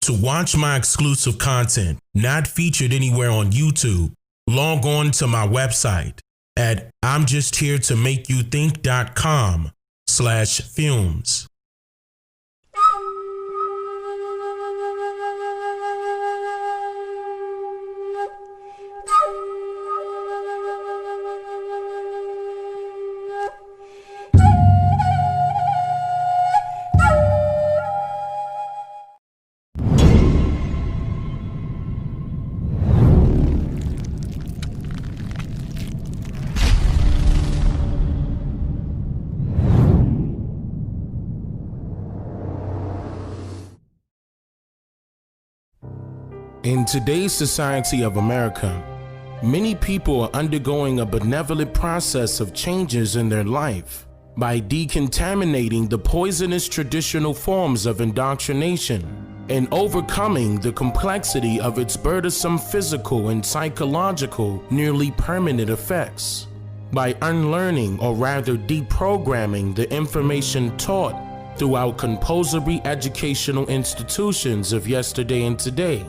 To watch my exclusive content not featured anywhere on YouTube, log on to my website at imjustheretomakeyoutthink.com/films. In today's society of America, many people are undergoing a benevolent process of changes in their life by decontaminating the poisonous traditional forms of indoctrination and overcoming the complexity of its burdensome physical and psychological, nearly permanent effects. By unlearning, or rather deprogramming, the information taught throughout compulsory educational institutions of yesterday and today.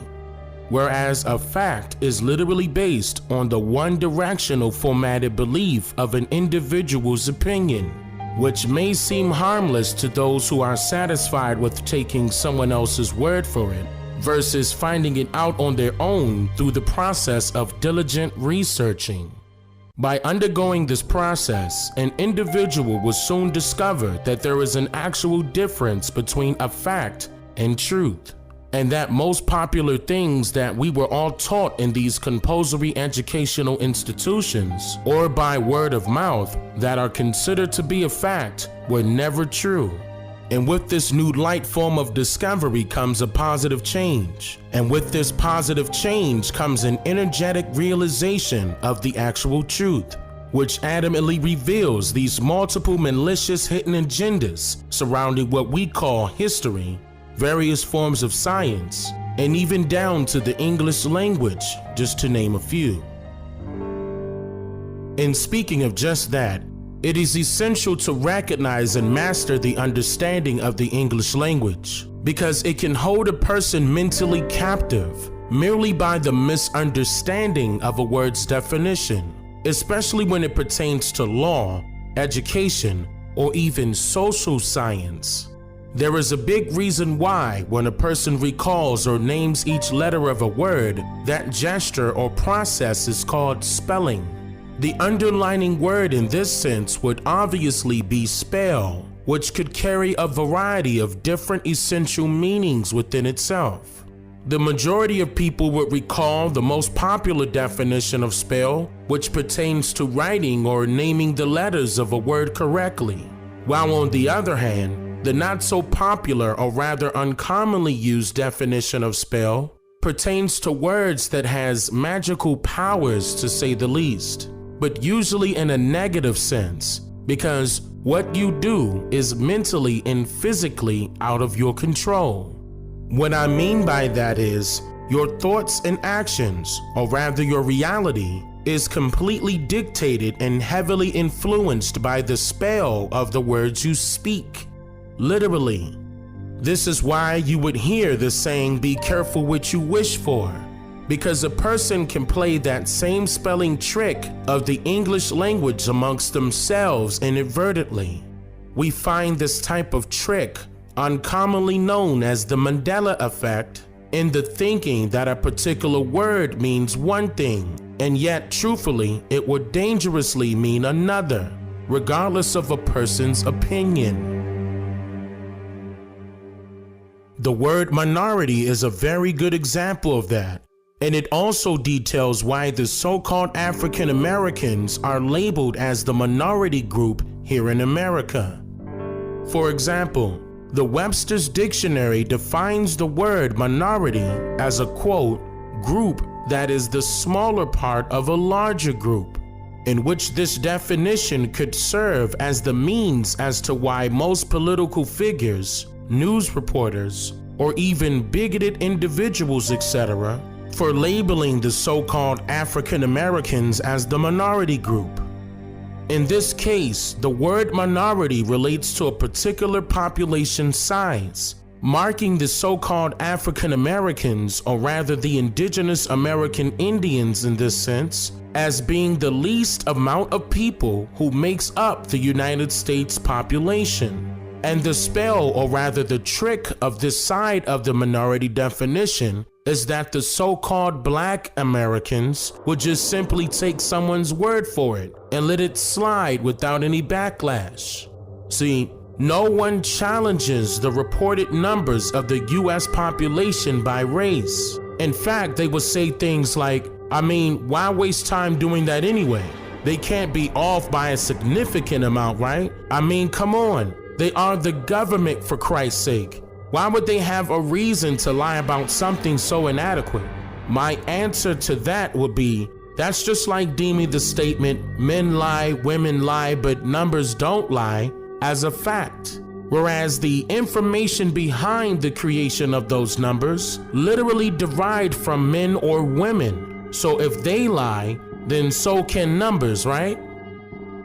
Whereas a fact is literally based on the one-directional formatted belief of an individual's opinion, which may seem harmless to those who are satisfied with taking someone else's word for it, versus finding it out on their own through the process of diligent researching. By undergoing this process, an individual will soon discover that there is an actual difference between a fact and truth, and that most popular things that we were all taught in these compulsory educational institutions or by word of mouth that are considered to be a fact were never true. And with this new light form of discovery comes a positive change. And with this positive change comes an energetic realization of the actual truth, which adamantly reveals these multiple malicious hidden agendas surrounding what we call history, various forms of science, and even down to the English language, just to name a few. And speaking of just that, it is essential to recognize and master the understanding of the English language, because it can hold a person mentally captive merely by the misunderstanding of a word's definition, especially when it pertains to law, education, or even social science. There is a big reason why when a person recalls or names each letter of a word, that gesture or process is called spelling. The underlining word in this sense would obviously be spell, which could carry a variety of different essential meanings within itself. The majority of people would recall the most popular definition of spell, which pertains to writing or naming the letters of a word correctly, while on the other hand, the not so popular, or rather uncommonly used definition of spell pertains to words that has magical powers, to say the least, but usually in a negative sense, because what you do is mentally and physically out of your control. What I mean by that is your thoughts and actions, or rather your reality, is completely dictated and heavily influenced by the spell of the words you speak. Literally. This is why you would hear the saying, be careful what you wish for, because a person can play that same spelling trick of the English language amongst themselves inadvertently. We find this type of trick, uncommonly known as the Mandela effect, in the thinking that a particular word means one thing, and yet truthfully it would dangerously mean another, regardless of a person's opinion. The word minority is a very good example of that, and it also details why the so-called African Americans are labeled as the minority group here in America. For example, the Webster's Dictionary defines the word minority as a, quote, group that is the smaller part of a larger group, in which this definition could serve as the means as to why most political figures, news reporters, or even bigoted individuals, etc., for labeling the so-called African Americans as the minority group. In this case, the word minority relates to a particular population size, marking the so-called African Americans, or rather the indigenous American Indians in this sense, as being the least amount of people who makes up the United States population. And the spell, or rather the trick of this side of the minority definition, is that the so-called Black Americans would just simply take someone's word for it and let it slide without any backlash. See, no one challenges the reported numbers of the US population by race. In fact, they will say things like, I mean, why waste time doing that anyway? They can't be off by a significant amount, right? I mean, come on. They are the government, for Christ's sake. Why would they have a reason to lie about something so inadequate? My answer to that would be, that's just like deeming the statement, men lie, women lie, but numbers don't lie, as a fact. Whereas the information behind the creation of those numbers literally derived from men or women. So if they lie, then so can numbers, right?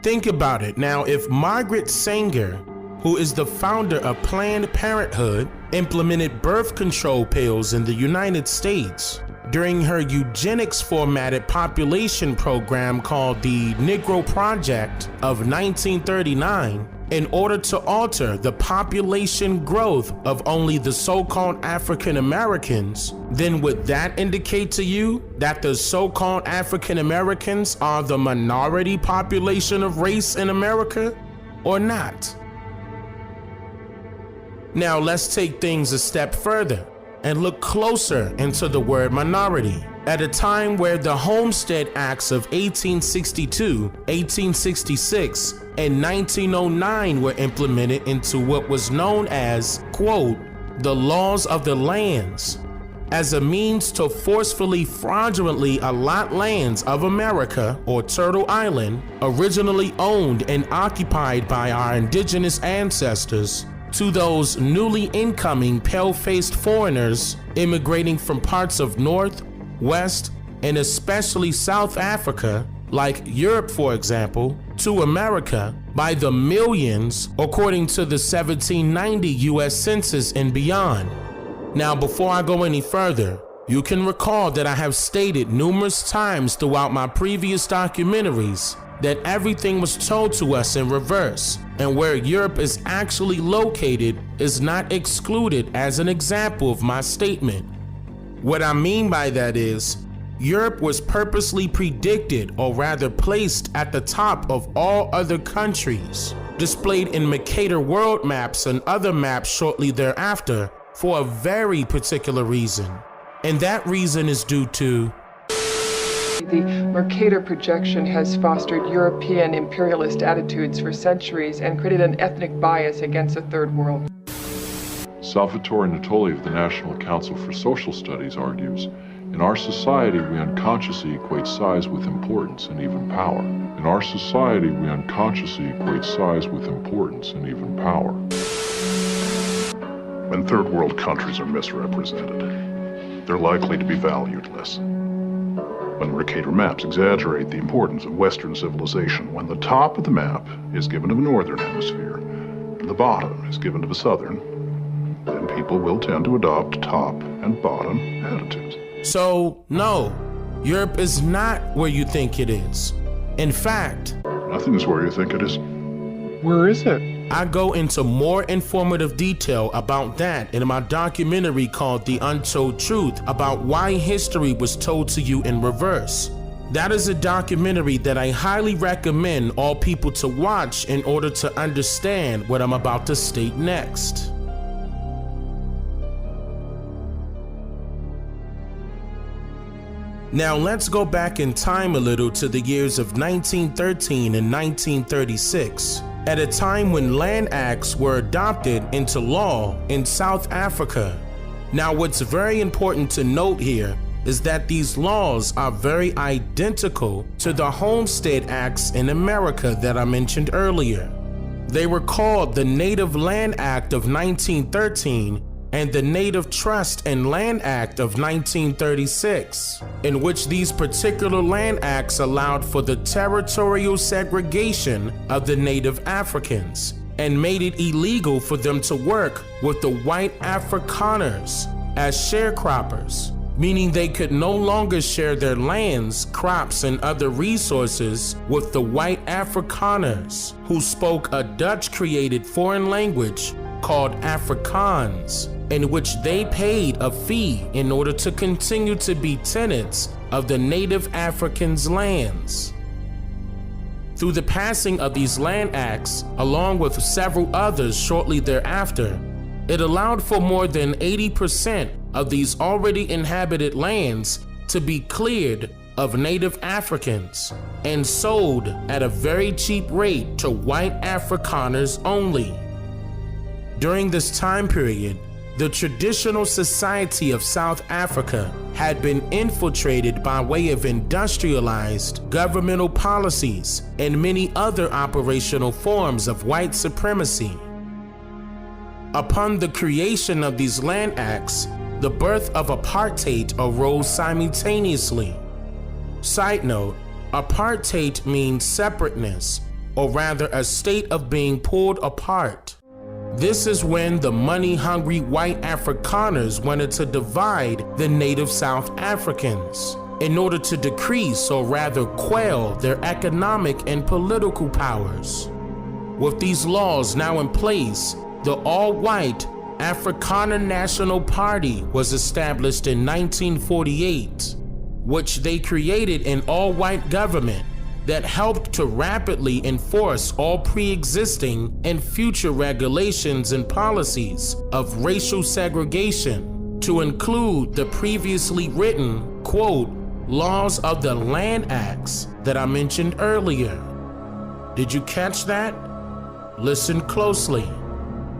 Think about it. Now, if Margaret Sanger, who is the founder of Planned Parenthood, implemented birth control pills in the United States during her eugenics-formatted population program called the Negro Project of 1939, in order to alter the population growth of only the so-called African Americans, then would that indicate to you that the so-called African Americans are the minority population of race in America, or not? Now let's take things a step further and look closer into the word minority. At a time where the Homestead Acts of 1862, 1866, and 1909 were implemented into what was known as, quote, the laws of the lands, as a means to forcefully fraudulently allot lands of America or Turtle Island, originally owned and occupied by our indigenous ancestors, to those newly incoming pale-faced foreigners immigrating from parts of North, West, and especially South Africa, like Europe for example, to America by the millions according to the 1790 US Census and beyond. Now, before I go any further, you can recall that I have stated numerous times throughout my previous documentaries that everything was told to us in reverse, and where Europe is actually located is not excluded as an example of my statement. What I mean by that is, Europe was purposely predicted, or rather placed at the top of all other countries, displayed in Mercator world maps and other maps shortly thereafter, for a very particular reason. And that reason is due to the Mercator projection has fostered European imperialist attitudes for centuries and created an ethnic bias against the Third World. Salvatore Natoli of the National Council for Social Studies argues, in our society we unconsciously equate size with importance and even power. In our society we unconsciously equate size with importance and even power. When third world countries are misrepresented, they're likely to be valued less. When Mercator maps exaggerate the importance of Western civilization, when the top of the map is given to the Northern Hemisphere and the bottom is given to the Southern, then people will tend to adopt top and bottom attitudes. So, no, Europe is not where you think it is. In fact, nothing is where you think it is. Where is it? I go into more informative detail about that in my documentary called The Untold Truth, about why history was told to you in reverse. That is a documentary that I highly recommend all people to watch in order to understand what I'm about to state next. Now let's go back in time a little to the years of 1913 and 1936, at a time when land acts were adopted into law in South Africa. Now what's very important to note here is that these laws are very identical to the Homestead Acts in America that I mentioned earlier. They were called the Native Land Act of 1913 and the Native Trust and Land Act of 1936, in which these particular land acts allowed for the territorial segregation of the Native Africans, and made it illegal for them to work with the white Afrikaners as sharecroppers, meaning they could no longer share their lands, crops, and other resources with the white Afrikaners, who spoke a Dutch-created foreign language called Afrikaans, in which they paid a fee in order to continue to be tenants of the native Africans' lands. Through the passing of these land acts, along with several others shortly thereafter, it allowed for more than 80% of these already inhabited lands to be cleared of native Africans and sold at a very cheap rate to white Afrikaners only. During this time period, the traditional society of South Africa had been infiltrated by way of industrialized governmental policies and many other operational forms of white supremacy. Upon the creation of these land acts, the birth of apartheid arose simultaneously. Side note, apartheid means separateness, or rather a state of being pulled apart. This is when the money-hungry white Afrikaners wanted to divide the native South Africans in order to decrease, or rather quell, their economic and political powers. With these laws now in place, the all-white Afrikaner National Party was established in 1948, which they created an all-white government that helped to rapidly enforce all pre-existing and future regulations and policies of racial segregation, to include the previously written, quote, laws of the Land Acts that I mentioned earlier. Did you catch that? Listen closely.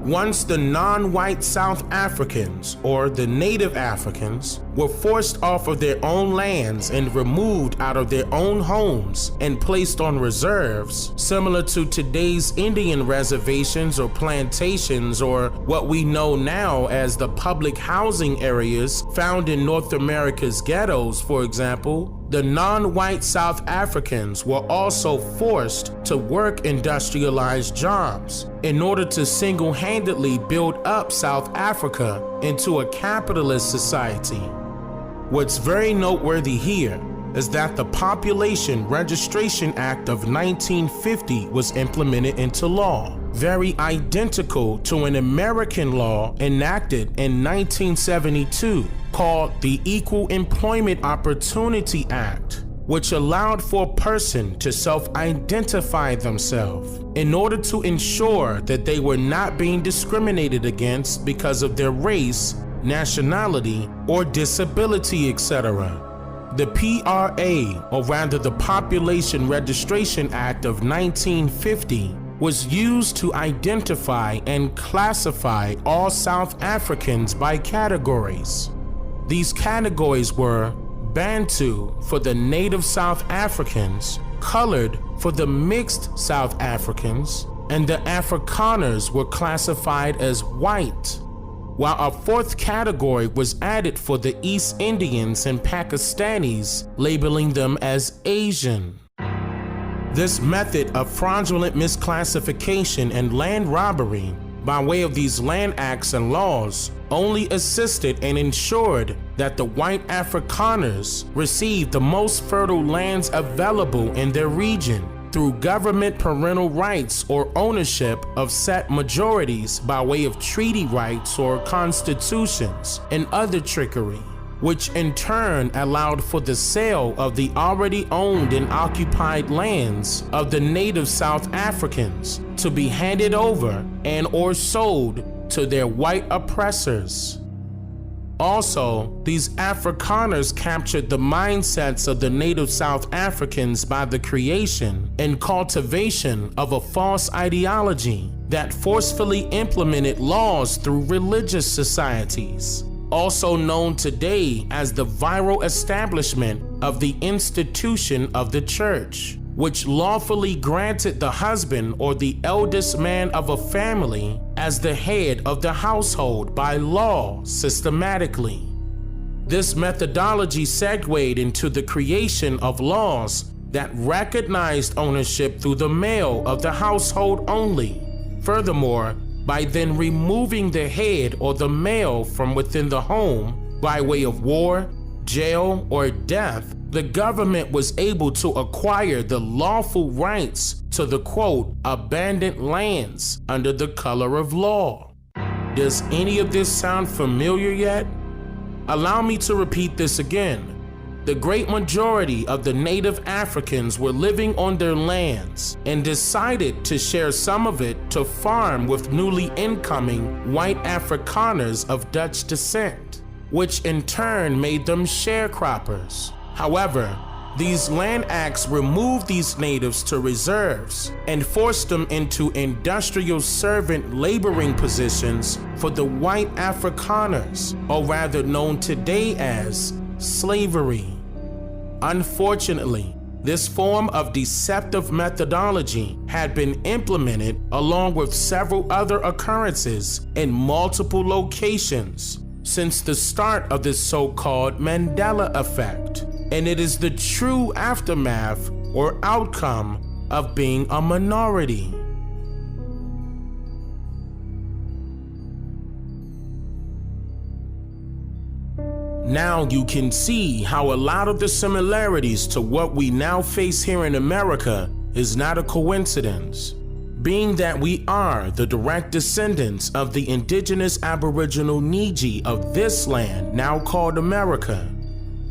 Once the non-white South Africans, or the native Africans, were forced off of their own lands and removed out of their own homes and placed on reserves, similar to today's Indian reservations or plantations, or what we know now as the public housing areas found in North America's ghettos, for example, the non-white South Africans were also forced to work industrialized jobs in order to single-handedly build up South Africa into a capitalist society. What's very noteworthy here is that the Population Registration Act of 1950 was implemented into law, very identical to an American law enacted in 1972 called the Equal Employment Opportunity Act, which allowed for a person to self-identify themselves in order to ensure that they were not being discriminated against because of their race, nationality, or disability, etc. The PRA, or rather the Population Registration Act of 1950, was used to identify and classify all South Africans by categories. These categories were Bantu for the native South Africans, Colored for the mixed South Africans, and the Afrikaners were classified as white, while a fourth category was added for the East Indians and Pakistanis, labeling them as Asian. This method of fraudulent misclassification and land robbery by way of these land acts and laws only assisted and ensured that the white Afrikaners received the most fertile lands available in their region through government parental rights or ownership of set majorities by way of treaty rights or constitutions and other trickery, which in turn allowed for the sale of the already owned and occupied lands of the native South Africans to be handed over and or sold to their white oppressors. Also, these Afrikaners captured the mindsets of the native South Africans by the creation and cultivation of a false ideology that forcefully implemented laws through religious societies, also known today as the viral establishment of the institution of the church, which lawfully granted the husband or the eldest man of a family as the head of the household by law systematically. This methodology segued into the creation of laws that recognized ownership through the male of the household only. Furthermore, by then removing the head or the male from within the home by way of war, jail, or death, the government was able to acquire the lawful rights to the quote, abandoned lands under the color of law. Does any of this sound familiar yet? Allow me to repeat this again. The great majority of the native Africans were living on their lands and decided to share some of it to farm with newly incoming white Afrikaners of Dutch descent, which in turn made them sharecroppers. However, these land acts removed these natives to reserves and forced them into industrial servant laboring positions for the white Afrikaners, or rather known today as slavery. Unfortunately, this form of deceptive methodology had been implemented along with several other occurrences in multiple locations since the start of this so-called Mandela effect, and it is the true aftermath or outcome of being a minority. Now you can see how a lot of the similarities to what we now face here in America is not a coincidence, being that we are the direct descendants of the indigenous Aboriginal Niji of this land now called America,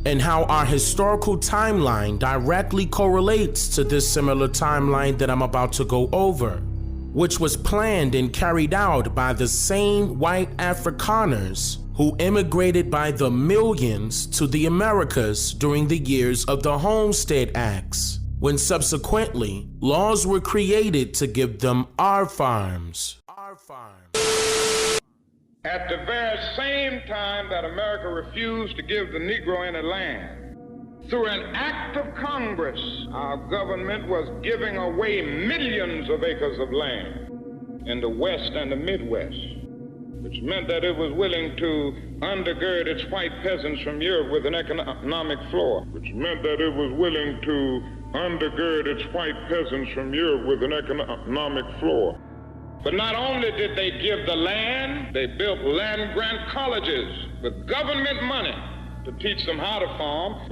and how our historical timeline directly correlates to this similar timeline that I'm about to go over, which was planned and carried out by the same white Afrikaners who immigrated by the millions to the Americas during the years of the Homestead Acts, when subsequently laws were created to give them our farms. At the very same time that America refused to give the Negro any land, through an act of Congress, our government was giving away millions of acres of land in the West and the Midwest, which meant that it was willing to undergird its white peasants from Europe with an economic floor, But not only did they give the land, they built land grant colleges with government money to teach them how to farm,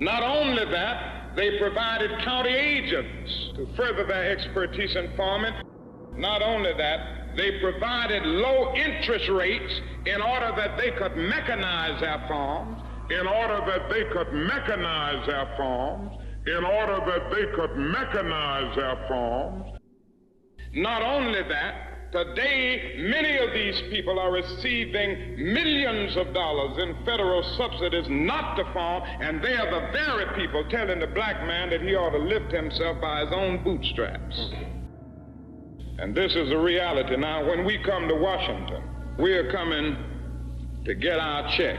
Not only that, they provided county agents to further their expertise in farming. Not only that, they provided low interest rates in order that they could mechanize their farms, Not only that, today many of these people are receiving millions of dollars in federal subsidies not to farm, and they are the very people telling the black man that he ought to lift himself by his own bootstraps. And this is a reality. Now, when we come to Washington, we are coming to get our check.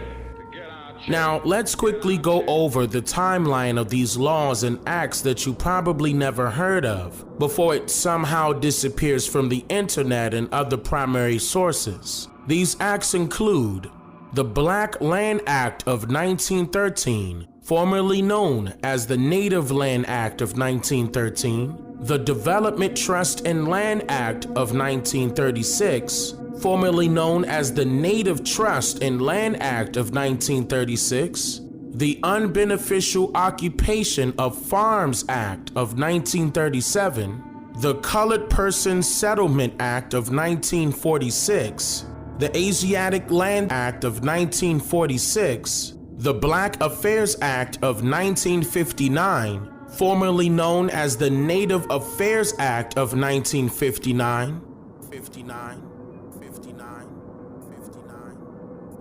Now, let's quickly go over the timeline of these laws and acts that you probably never heard of before it somehow disappears from the internet and other primary sources. These acts include the Black Land Act of 1913, formerly known as the Native Land Act of 1913, the Development Trust and Land Act of 1936, formerly known as the Native Trust and Land Act of 1936, the Unbeneficial Occupation of Farms Act of 1937, the Colored Persons Settlement Act of 1946, the Asiatic Land Act of 1946, the Black Affairs Act of 1959, formerly known as the Native Affairs Act of 1959,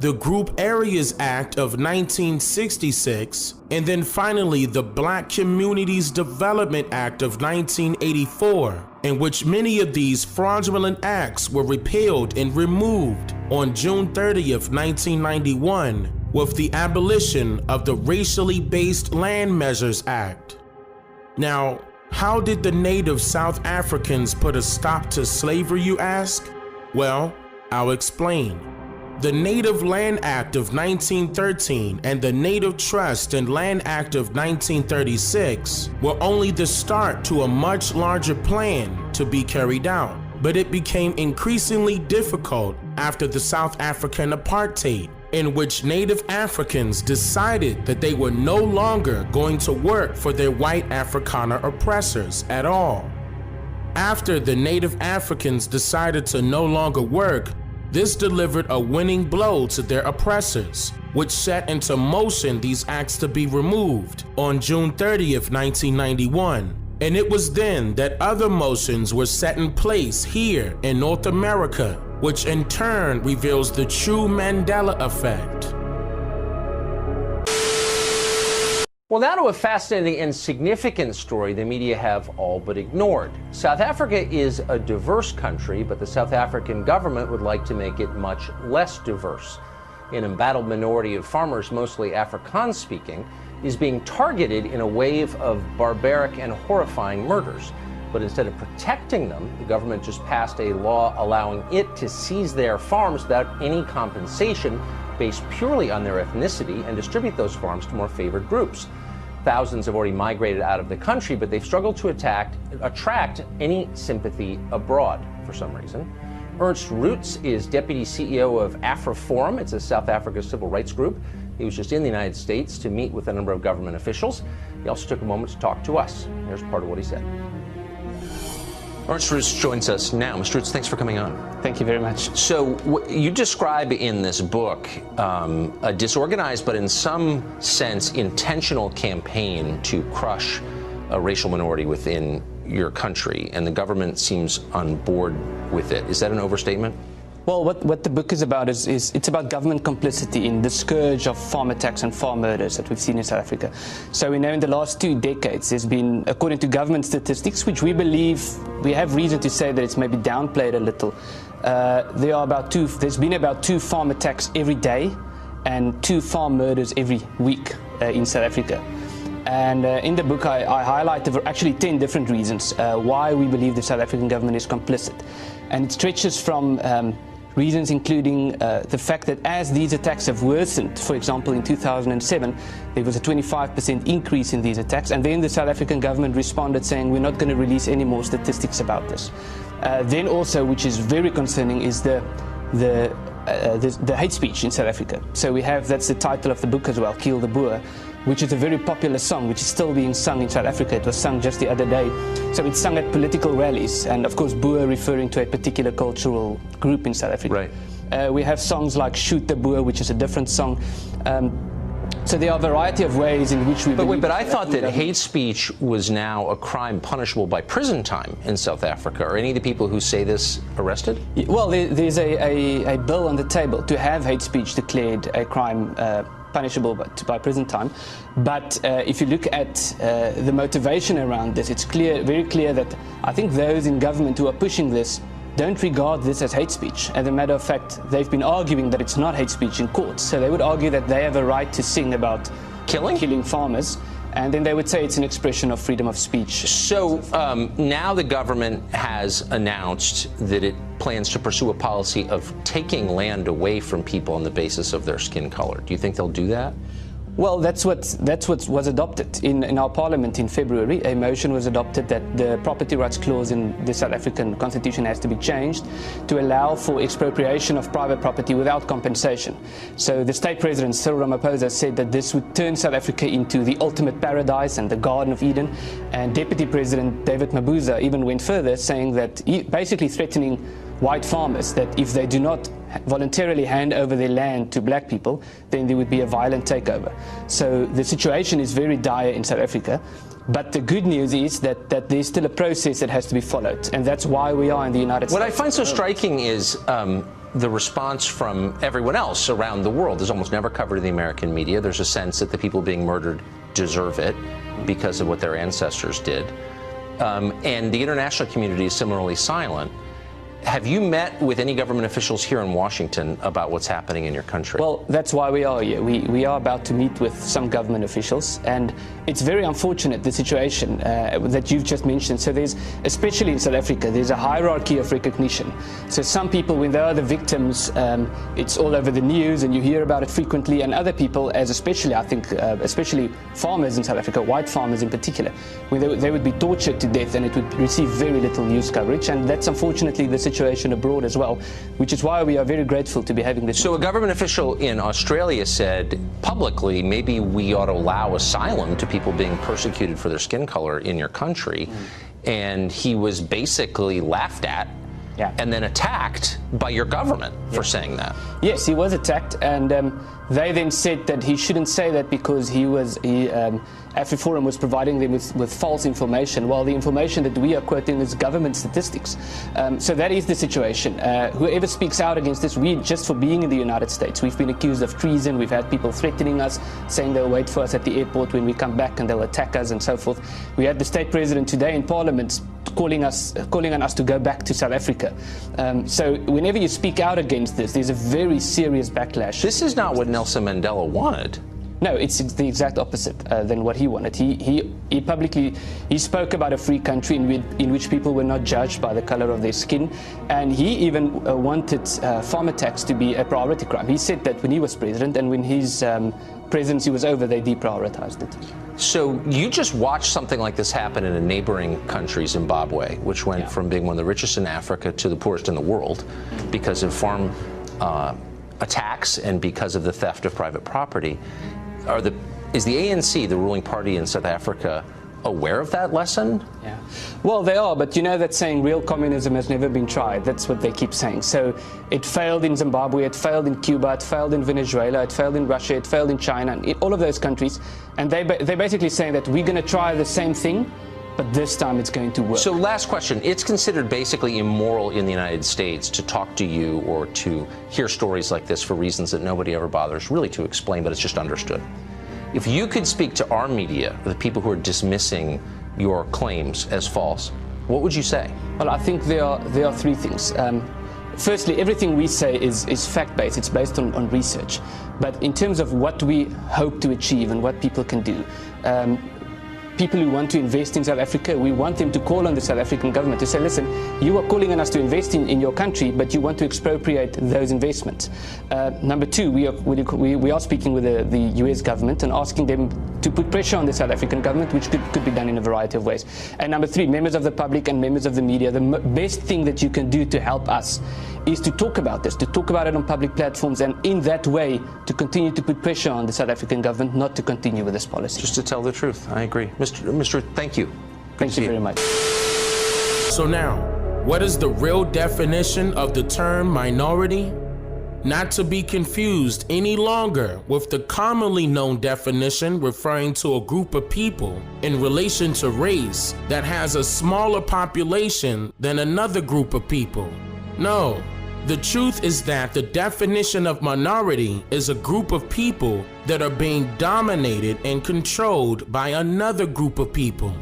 the Group Areas Act of 1966, and then finally the Black Communities Development Act of 1984, in which many of these fraudulent acts were repealed and removed on June 30th, 1991, with the abolition of the Racially Based Land Measures Act. Now, how did the native South Africans put a stop to slavery, you ask? Well, I'll explain. The Native Land Act of 1913 and the Native Trust and Land Act of 1936 were only the start to a much larger plan to be carried out, but it became increasingly difficult after the South African apartheid, in which Native Africans decided that they were no longer going to work for their white Afrikaner oppressors at all. After the Native Africans decided to no longer work, this delivered a winning blow to their oppressors, which set into motion these acts to be removed on June 30th, 1991. And it was then that other motions were set in place here in North America, which in turn reveals the true Mandela effect. Well, now to a fascinating and significant story the media have all but ignored. South Africa is a diverse country, but the South African government would like to make it much less diverse. An embattled minority of farmers, mostly Afrikaans-speaking, is being targeted in a wave of barbaric and horrifying murders. But instead of protecting them, the government just passed a law allowing it to seize their farms without any compensation, based purely on their ethnicity, and distribute those farms to more favored groups. Thousands have already migrated out of the country, but they've struggled to attract any sympathy abroad for some reason. Ernst Roots is deputy CEO of AfriForum. It's a South Africa civil rights group. He was just in the United States to meet with a number of government officials. He also took a moment to talk to us. Here's part of what he said. Ernst Roots joins us now. Mr. Roots, thanks for coming on. Thank you very much. So you describe in this book a disorganized but in some sense intentional campaign to crush a racial minority within your country, and the government seems on board with it. Is that an overstatement? Well, what the book is about is it's about government complicity in the scourge of farm attacks and farm murders that we've seen in South Africa. So we know in the last 2 decades there's been, according to government statistics, which we believe, we have reason to say that it's maybe downplayed a little, there's been about 2 farm attacks every day and 2 farm murders every week in South Africa. And in the book I highlight actually 10 different reasons why we believe the South African government is complicit. And it stretches from reasons including the fact that as these attacks have worsened, for example in 2007 there was a 25% increase in these attacks, and then the South African government responded saying we're not going to release any more statistics about this. Then also, which is very concerning, is the hate speech in South Africa. So we have, that's the title of the book as well, Kill the Boer, which is a very popular song, which is still being sung in South Africa. It was sung just the other day. So it's sung at political rallies, and of course Boer referring to a particular cultural group in South Africa. Right. We have songs like Shoot the Boer, which is a different song. So there are a variety of ways in which we... But I thought that hate speech was now a crime punishable by prison time in South Africa. Are any of the people who say this arrested? Well, there's a bill on the table to have hate speech declared a crime punishable by prison time. But if you look at the motivation around this, it's very clear that I think those in government who are pushing this don't regard this as hate speech. As a matter of fact, they've been arguing that it's not hate speech in courts. So they would argue that they have a right to sing about killing farmers, and then they would say it's an expression of freedom of speech. So now the government has announced that it plans to pursue a policy of taking land away from people on the basis of their skin color. Do you think they'll do that? Well, that's what was adopted in our parliament in February. A motion was adopted that the property rights clause in the South African constitution has to be changed to allow for expropriation of private property without compensation. So the state president, Cyril Ramaphosa, said that this would turn South Africa into the ultimate paradise and the Garden of Eden. And Deputy President David Mabuza even went further, saying that, basically threatening white farmers that if they do not voluntarily hand over their land to black people, then there would be a violent takeover. So the situation is very dire in South Africa. But the good news is that there's still a process that has to be followed, and that's why we are in the United States. What I find so striking is the response from everyone else around the world is almost never covered in the American media. There's a sense that the people being murdered deserve it because of what their ancestors did. And the international community is similarly silent. Have you met with any government officials here in Washington about what's happening in your country? Well, that's why we are here. We are about to meet with some government officials, and it's very unfortunate, the situation that you've just mentioned. So there's, especially in South Africa, there's a hierarchy of recognition. So some people, when they are the victims, it's all over the news and you hear about it frequently, and other people, as especially, I think, especially farmers in South Africa, white farmers in particular, when they would be tortured to death and it would receive very little news coverage, and that's unfortunately the situation abroad as well, which is why we are very grateful to be having this. So a government official in Australia said publicly, maybe we ought to allow asylum to people being persecuted for their skin color in your country. And he was basically laughed at and then attacked by your government for saying that. Yes, he was attacked, and they then said that he shouldn't say that because AfriForum was providing them with false information. Well, the information that we are quoting is government statistics. So that is the situation. Whoever speaks out against this, just for being in the United States, we've been accused of treason. We've had people threatening us, saying they'll wait for us at the airport when we come back and they'll attack us and so forth. We had the state president today in Parliament calling on us to go back to South Africa. So whenever you speak out against this, there's a very serious backlash. This is not what Nelson Mandela wanted. No, it's the exact opposite than what he wanted. He publicly spoke about a free country in which people were not judged by the color of their skin, and he even wanted farm attacks to be a priority crime. He said that when he was president, and when his presidency was over, they deprioritized it. So you just watched something like this happen in a neighboring country, Zimbabwe, which went from being one of the richest in Africa to the poorest in the world because of farm attacks and because of the theft of private property. Is the ANC, the ruling party in South Africa, aware of that lesson? Yeah. Well, they are, but you know that saying, real communism has never been tried. That's what they keep saying. So it failed in Zimbabwe, it failed in Cuba, it failed in Venezuela, it failed in Russia, it failed in China, in all of those countries. And they're basically saying that we're going to try the same thing, but this time it's going to work. So last question. It's considered basically immoral in the United States to talk to you or to hear stories like this for reasons that nobody ever bothers really to explain, but it's just understood. If you could speak to our media, the people who are dismissing your claims as false, what would you say? Well, I think there are three things. Firstly, everything we say is fact-based. It's based on research. But in terms of what we hope to achieve and what people can do, people who want to invest in South Africa, we want them to call on the South African government to say, listen, you are calling on us to invest in your country, but you want to expropriate those investments. Number two, we are speaking with the US government and asking them to put pressure on the South African government, which could be done in a variety of ways. And number three, members of the public and members of the media, the best thing that you can do to help us is to talk about this, to talk about it on public platforms, and in that way to continue to put pressure on the South African government not to continue with this policy. Just to tell the truth, I agree. Mr. Thank you. Thank you very much. So now, what is the real definition of the term minority? Not to be confused any longer with the commonly known definition referring to a group of people in relation to race that has a smaller population than another group of people. No, the truth is that the definition of minority is a group of people that are being dominated and controlled by another group of people.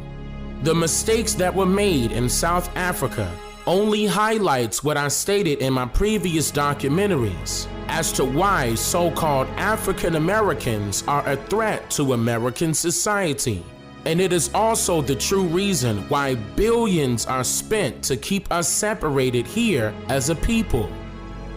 The mistakes that were made in South Africa only highlights what I stated in my previous documentaries as to why so-called African Americans are a threat to American society. And it is also the true reason why billions are spent to keep us separated here as a people.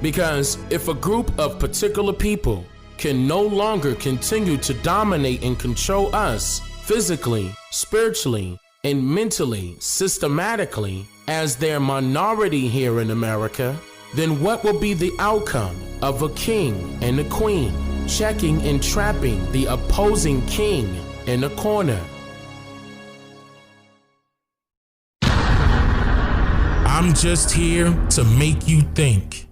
Because if a group of particular people can no longer continue to dominate and control us physically, spiritually, and mentally, systematically, as their minority here in America, then what will be the outcome of a king and a queen checking and trapping the opposing king in a corner? I'm just here to make you think.